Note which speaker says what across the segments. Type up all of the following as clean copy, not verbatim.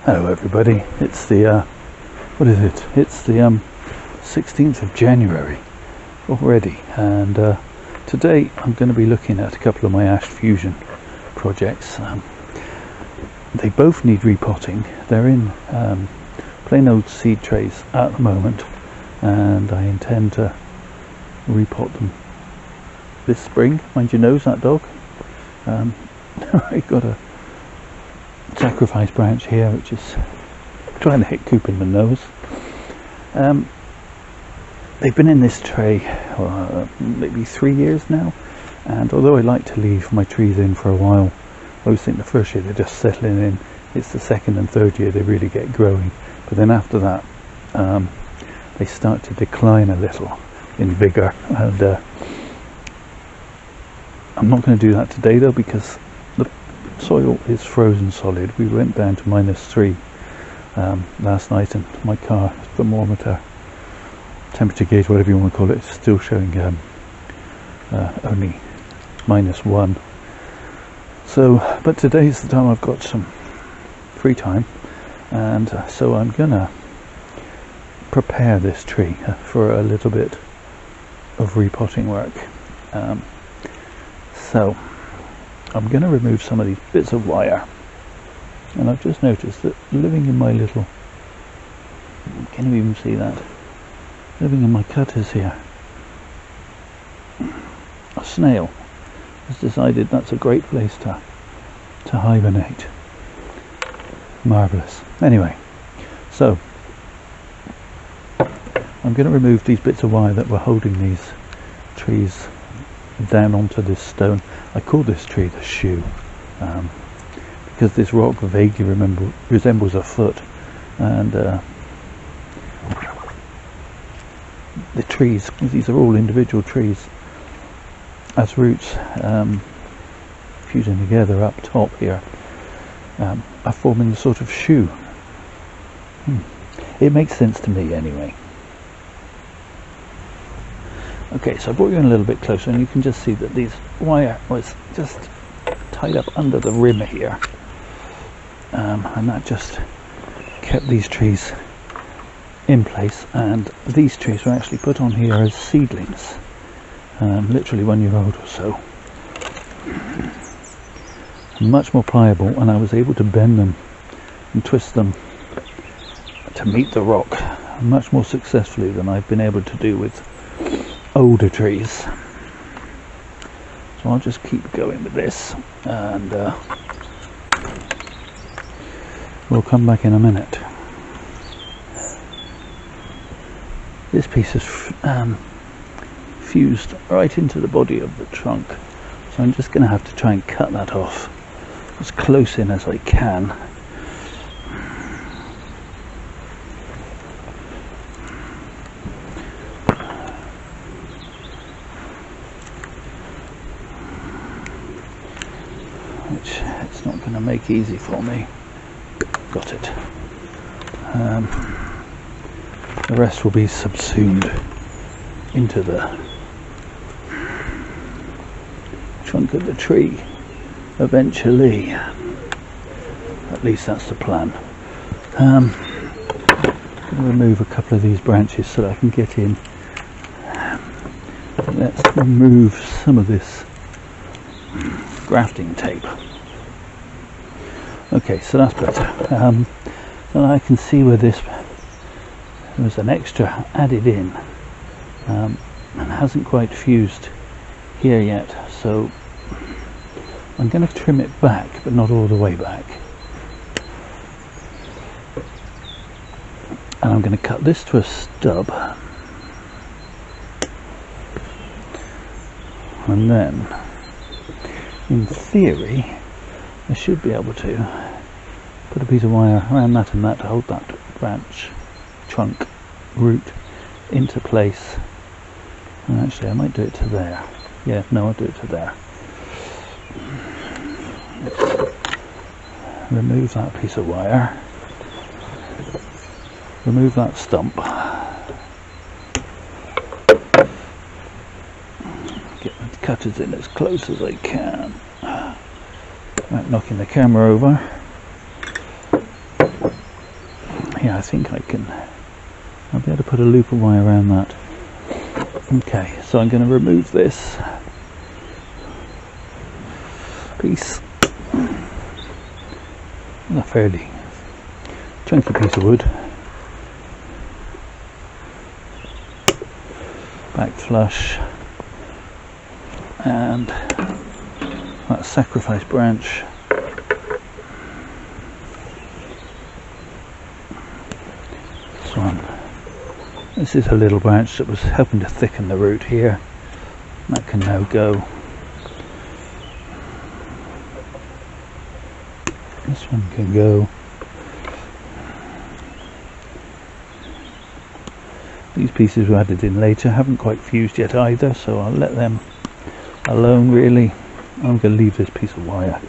Speaker 1: Hello everybody, it's the, what is it? It's the 16th of January already, and today I'm going to be looking at a couple of my ash fusion projects. They both need repotting. They're in plain old seed trays at the moment, and I intend to repot them this spring. Mind your nose, that dog. I got a sacrifice branch here which is trying to hit Coop in the nose. They've been in this tray maybe 3 years now, and although I like to leave my trees in for a while, I always think the first year they're just settling in. It's the second and third year they really get growing, but then after that they start to decline a little in vigour, and I'm not going to do that today though, because the soil is frozen solid. We went down to -3 last night, and my car thermometer, temperature gauge, whatever you want to call it, is still showing only -1. So, but today's the time I've got some free time, and so I'm gonna prepare this tree for a little bit of repotting work. So I'm going to remove some of these bits of wire, and I've just noticed that living in my little, can you even see that, living in my cutters here, a snail has decided that's a great place to hibernate. Marvellous. Anyway, so I'm going to remove these bits of wire that were holding these trees down onto this stone. I call this tree the shoe, because this rock vaguely resembles a foot, and the trees, these are all individual trees, as roots fusing together up top here, are forming the sort of shoe. It makes sense to me anyway. Okay, so I brought you in a little bit closer, and you can just see that these wire was just tied up under the rim here, and that just kept these trees in place. And these trees were actually put on here as seedlings, literally 1 year old or so, much more pliable, and I was able to bend them and twist them to meet the rock much more successfully than I've been able to do with older trees. So I'll just keep going with this, and we'll come back in a minute. This piece is fused right into the body of the trunk, so I'm just going to have to try and cut that off as close in as I can. Which it's not going to make easy for me. Got it. The rest will be subsumed into the trunk of the tree eventually. At least that's the plan. I'm going to remove a couple of these branches so that I can get in. Let's remove some of this grafting tape. Okay, so that's better. So I can see where there was an extra added in, and hasn't quite fused here yet, so I'm going to trim it back, but not all the way back. And I'm going to cut this to a stub, and then in theory I should be able to put a piece of wire around that and that to hold that branch, trunk, root into place. And actually I might do it to there. Yeah, no, I'll do it to there. Remove that piece of wire, remove that stump, get the cutters in as close as I can. Right, knocking the camera over. I think I'll be able to put a loop of wire around that. Okay, so I'm going to remove this piece, a fairly chunky piece of wood, back flush, and that sacrifice branch. This one. This is a little branch that was helping to thicken the root here. That can now go. This one can go. These pieces were added in later, haven't quite fused yet either, so I'll let them alone really. I'm going to leave this piece of wire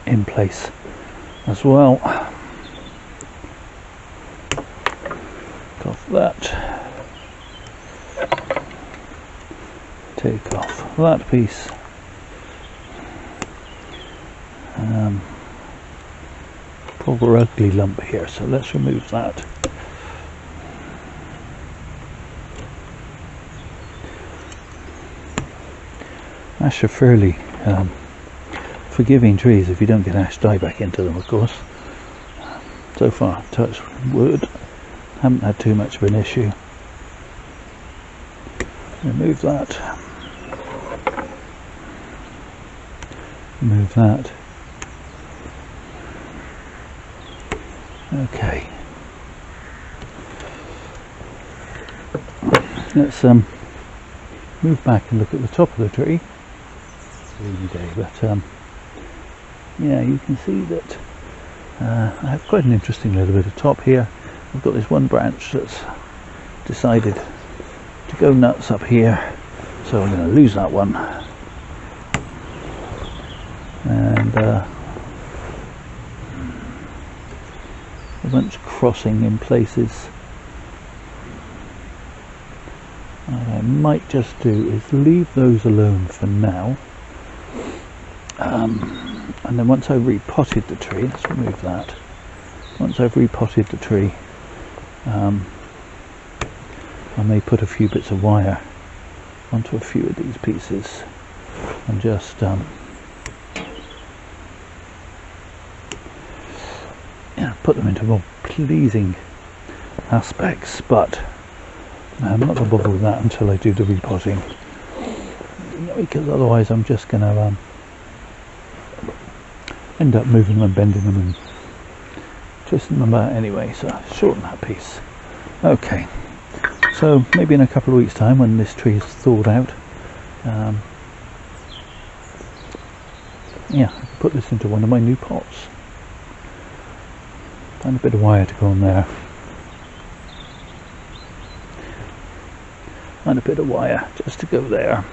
Speaker 1: in place as well. Off that, take off that piece, proper ugly lump here, so let's remove that. Ash are fairly forgiving trees if you don't get ash dieback into them, of course. So far, touch wood, haven't had too much of an issue. Remove that. Remove that. Okay. Let's move back and look at the top of the tree. Rainy day, but yeah, you can see that I have quite an interesting little bit of top here. I've got this one branch that's decided to go nuts up here, so I'm going to lose that one, and a bunch crossing in places. What I might just do is leave those alone for now, and then once I've repotted the tree, let's remove that. Once I've repotted the tree, I may put a few bits of wire onto a few of these pieces and just put them into more pleasing aspects, but I'm not going to bother with that until I do the repotting, because otherwise I'm just going to end up moving them and bending them and twisting them about anyway, so shorten that piece. Okay, so maybe in a couple of weeks time, when this tree is thawed out, yeah, I can put this into one of my new pots. Find a bit of wire to go on there, and a bit of wire just to go there.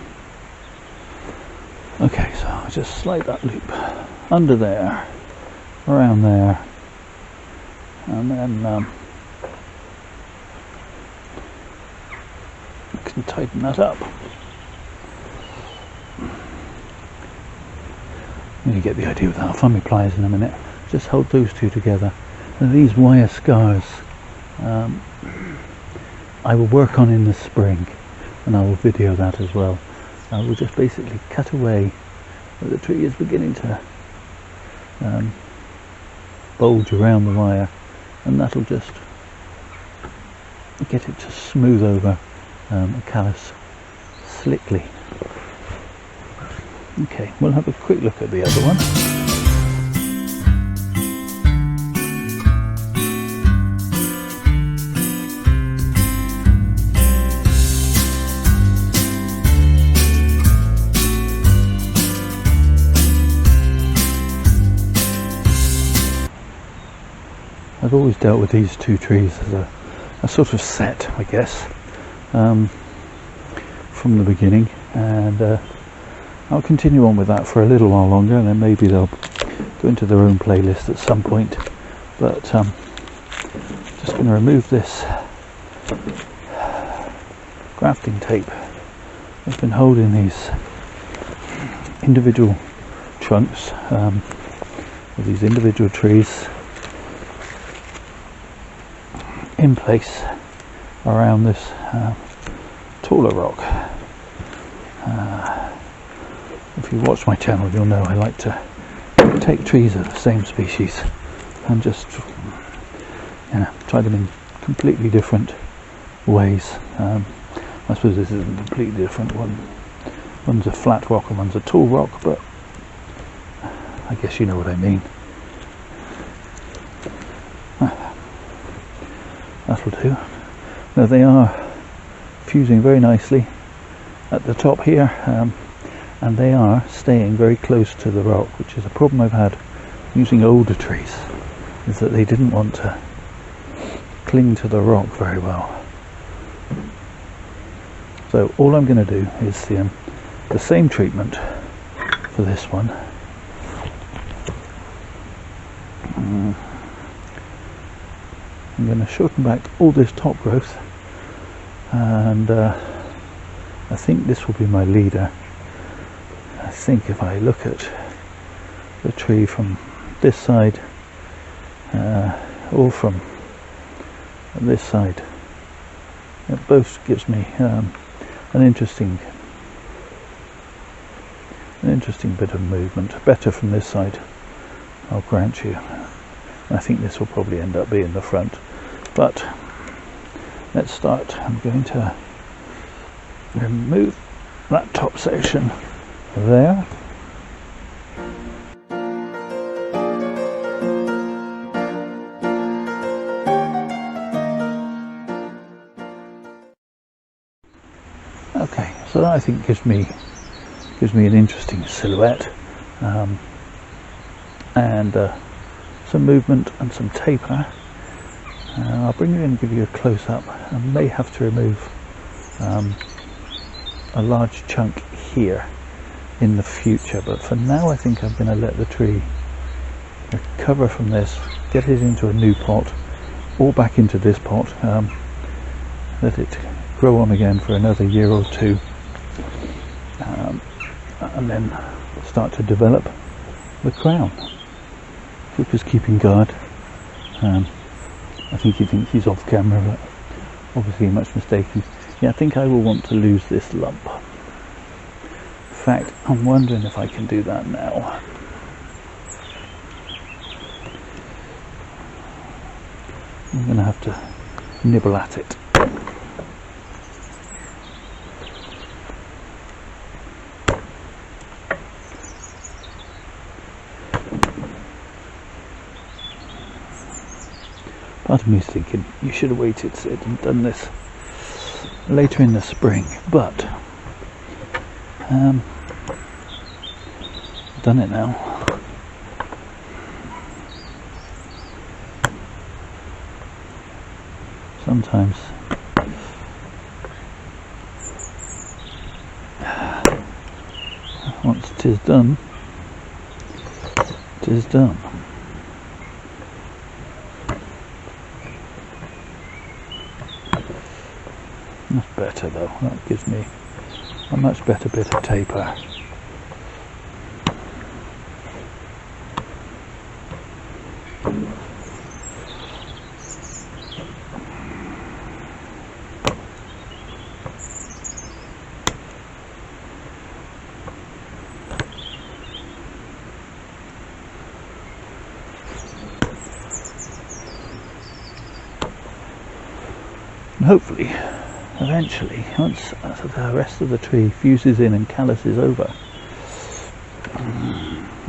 Speaker 1: Okay, so I'll just slide that loop under there, around there, and then I can tighten that up. You get the idea with that. I'll find my pliers in a minute. Just hold those two together. And these wire scars I will work on in the spring, and I will video that as well. I will just basically cut away where the tree is beginning to bulge around the wire, and that'll just get it to smooth over a callus slickly. Okay, we'll have a quick look at the other one. I've always dealt with these two trees as a sort of set, I guess, from the beginning, and I'll continue on with that for a little while longer, and then maybe they'll go into their own playlist at some point. But just going to remove this grafting tape that's been holding these individual trunks of these individual trees in place around this taller rock. If you watch my channel, you'll know I like to take trees of the same species and just try them in completely different ways. I suppose this is a completely different one. One's a flat rock and one's a tall rock, but I guess you know what I mean. That'll do. Now they are fusing very nicely at the top here, and they are staying very close to the rock, which is a problem I've had using older trees, is that they didn't want to cling to the rock very well. So all I'm going to do is the same treatment for this one. I'm going to shorten back all this top growth, and I think this will be my leader. I think if I look at the tree from this side or from this side, it both gives me an interesting bit of movement. Better from this side, I'll grant you. I think this will probably end up being the front, but let's start. I'm going to remove that top section there. Okay, so that I think gives me an interesting silhouette, and some movement and some taper. I'll bring you in and give you a close-up. I may have to remove a large chunk here in the future, but for now I think I'm going to let the tree recover from this, get it into a new pot or back into this pot, let it grow on again for another year or two, and then start to develop the crown. Cooper's keeping guard. I think he thinks he's off camera, but obviously much mistaken. Yeah, I think I will want to lose this lump. In fact, I'm wondering if I can do that now. I'm going to have to nibble at it. Part of me is thinking you should have waited, Sid, and done this later in the spring, but done it now. Sometimes once it is done, it is done. That's better though, that gives me a much better bit of taper. And hopefully, eventually, once the rest of the tree fuses in and calluses over,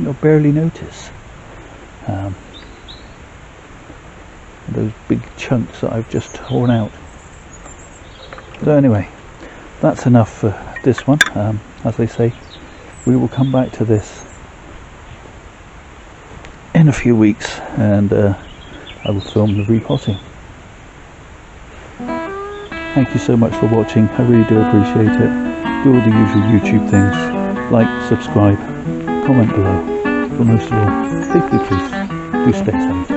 Speaker 1: you'll barely notice those big chunks that I've just torn out. So anyway, that's enough for this one. As I say, we will come back to this in a few weeks, and I will film the repotting. Thank you so much for watching, I really do appreciate it. Do all the usual YouTube things, like, subscribe, comment below, but most of all, please do stay safe.